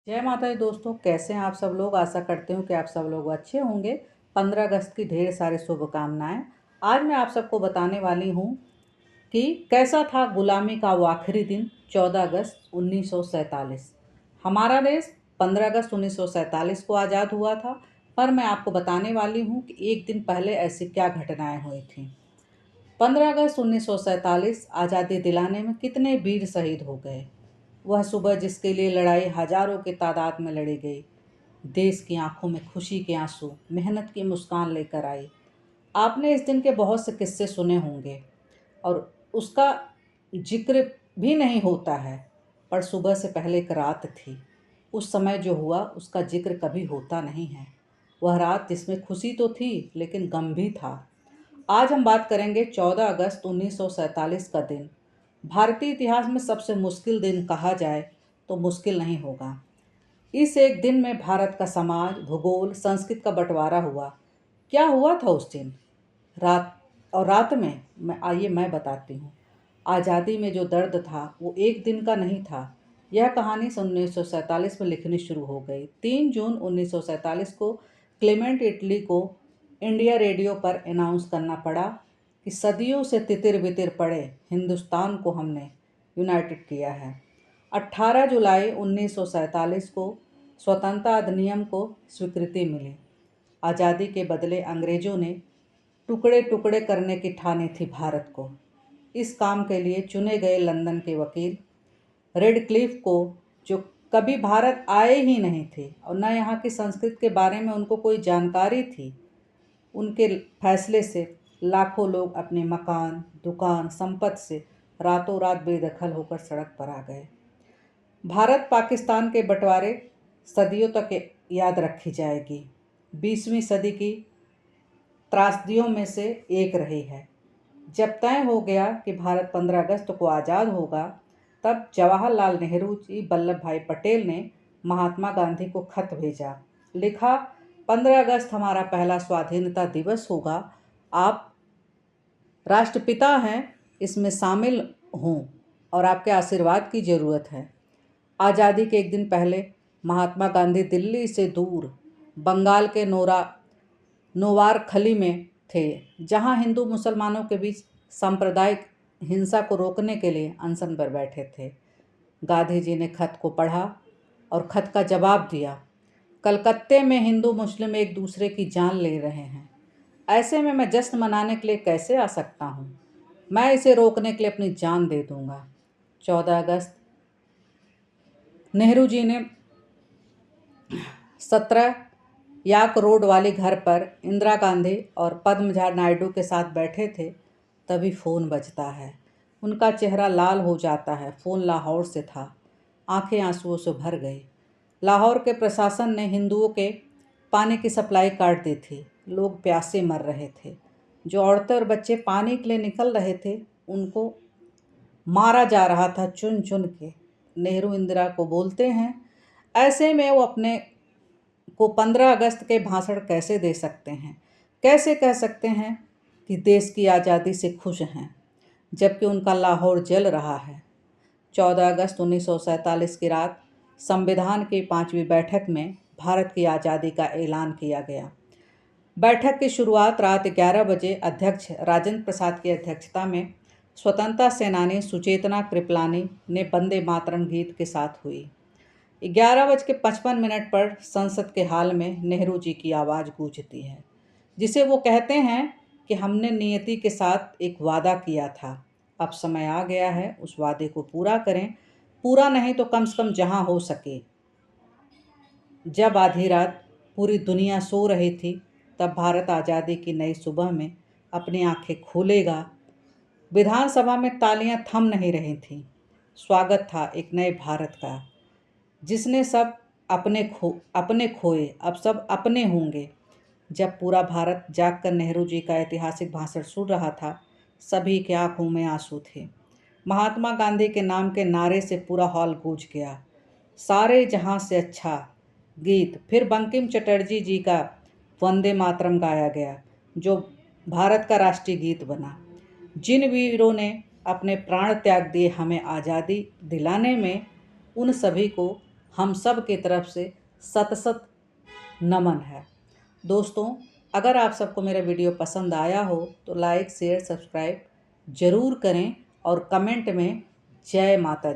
जय माता दी दोस्तों, कैसे हैं आप सब लोग। आशा करते हूँ कि आप सब लोग अच्छे होंगे। 15 अगस्त की ढेर सारी शुभकामनाएं। आज मैं आप सबको बताने वाली हूँ कि कैसा था गुलामी का वो आखिरी दिन 14 अगस्त 1947। हमारा देश 15 अगस्त 1947 को आज़ाद हुआ था। पर मैं आपको बताने वाली हूँ कि एक दिन पहले ऐसी क्या घटनाएं हुई थीं। 15 अगस्त 1947 आज़ादी दिलाने में कितने वीर शहीद हो गए। वह सुबह जिसके लिए लड़ाई हजारों की तादाद में लड़ी गई, देश की आंखों में खुशी के आंसू, मेहनत की मुस्कान लेकर आई। आपने इस दिन के बहुत से किस्से सुने होंगे और उसका जिक्र भी नहीं होता है। पर सुबह से पहले एक रात थी। उस समय जो हुआ उसका जिक्र कभी होता नहीं है। वह रात जिसमें खुशी तो थी लेकिन गम भी था। आज हम बात करेंगे 14 अगस्त 1947 का दिन। भारतीय इतिहास में सबसे मुश्किल दिन कहा जाए तो मुश्किल नहीं होगा। इस एक दिन में भारत का समाज, भूगोल, संस्कृति का बंटवारा हुआ। क्या हुआ था उस दिन रात और रात में मैं बताती हूँ। आज़ादी में जो दर्द था वो एक दिन का नहीं था। यह कहानी सन 1947 में लिखनी शुरू हो गई। 3 जून 1947 को क्लेमेंट इटली को इंडिया रेडियो पर अनाउंस करना पड़ा कि सदियों से तितिर बितिर पड़े हिंदुस्तान को हमने यूनाइटेड किया है। 18 जुलाई 1947 को स्वतंत्रता अधिनियम को स्वीकृति मिली। आज़ादी के बदले अंग्रेजों ने टुकड़े टुकड़े करने की ठानी थी भारत को। इस काम के लिए चुने गए लंदन के वकील रेडक्लिफ को, जो कभी भारत आए ही नहीं थे और न यहाँ की संस्कृति के बारे में उनको कोई जानकारी थी, उनके फैसले से लाखों लोग अपने मकान, दुकान, संपत्ति से रातों रात बेदखल होकर सड़क पर आ गए। भारत पाकिस्तान के बंटवारे सदियों तक याद रखी जाएगी। 20वीं सदी की त्रासदियों में से एक रही है। जब तय हो गया कि भारत 15 अगस्त को आज़ाद होगा, तब जवाहरलाल नेहरू जी वल्लभ भाई पटेल ने महात्मा गांधी को खत भेजा। लिखा, 15 अगस्त हमारा पहला स्वाधीनता दिवस होगा। आप राष्ट्रपिता हैं, इसमें शामिल हों और आपके आशीर्वाद की ज़रूरत है। आज़ादी के एक दिन पहले महात्मा गांधी दिल्ली से दूर बंगाल के नोवारखली में थे, जहां हिंदू मुसलमानों के बीच सांप्रदायिक हिंसा को रोकने के लिए अनशन पर बैठे थे। गांधी जी ने खत को पढ़ा और खत का जवाब दिया। कलकत्ते में हिंदू मुस्लिम एक दूसरे की जान ले रहे हैं। ऐसे में मैं जश्न मनाने के लिए कैसे आ सकता हूँ। मैं इसे रोकने के लिए अपनी जान दे दूंगा। 14 अगस्त नेहरू जी ने 17 याक रोड वाली घर पर इंदिरा गांधी और पद्मजा नायडू के साथ बैठे थे। तभी फ़ोन बजता है। उनका चेहरा लाल हो जाता है। फ़ोन लाहौर से था। आंखें आंसुओं से भर गई। लाहौर के प्रशासन ने हिंदुओं के पानी की सप्लाई काट दी थी। लोग प्यासे मर रहे थे। जो औरतें और बच्चे पानी के लिए निकल रहे थे, उनको मारा जा रहा था चुन चुन के। नेहरू इंदिरा को बोलते हैं, ऐसे में वो अपने को 15 अगस्त के भाषण कैसे दे सकते हैं। कैसे कह सकते हैं कि देश की आज़ादी से खुश हैं, जबकि उनका लाहौर जल रहा है। 14 अगस्त 1947 की रात संविधान की 5वीं बैठक में भारत की आज़ादी का ऐलान किया गया। बैठक की शुरुआत रात 11 बजे अध्यक्ष राजेंद्र प्रसाद की अध्यक्षता में स्वतंत्रता सेनानी सुचेतना कृपलानी ने वंदे मातरम गीत के साथ हुई। 11:55 पर संसद के हाल में नेहरू जी की आवाज़ गूंजती है, जिसे वो कहते हैं कि हमने नियति के साथ एक वादा किया था। अब समय आ गया है उस वादे को पूरा करें। पूरा नहीं तो कम से कम जहां हो सके। जब आधी रात पूरी दुनिया सो रही थी, तब भारत आज़ादी की नई सुबह में अपनी आंखें खोलेगा। विधानसभा में तालियां थम नहीं रही थीं। स्वागत था एक नए भारत का, जिसने सब अपने खोए, अब सब अपने होंगे। जब पूरा भारत जागकर नेहरू जी का ऐतिहासिक भाषण सुन रहा था, सभी की आंखों में आंसू थे। महात्मा गांधी के नाम के नारे से पूरा हॉल गूंज गया। सारे जहां से अच्छा गीत फिर बंकिम चटर्जी जी का वंदे मातरम गाया गया, जो भारत का राष्ट्रीय गीत बना। जिन वीरों ने अपने प्राण त्याग दिए हमें आज़ादी दिलाने में, उन सभी को हम सब के तरफ से सत सत नमन है। दोस्तों, अगर आप सबको मेरा वीडियो पसंद आया हो तो लाइक शेयर सब्सक्राइब ज़रूर करें और कमेंट में जय माता दी।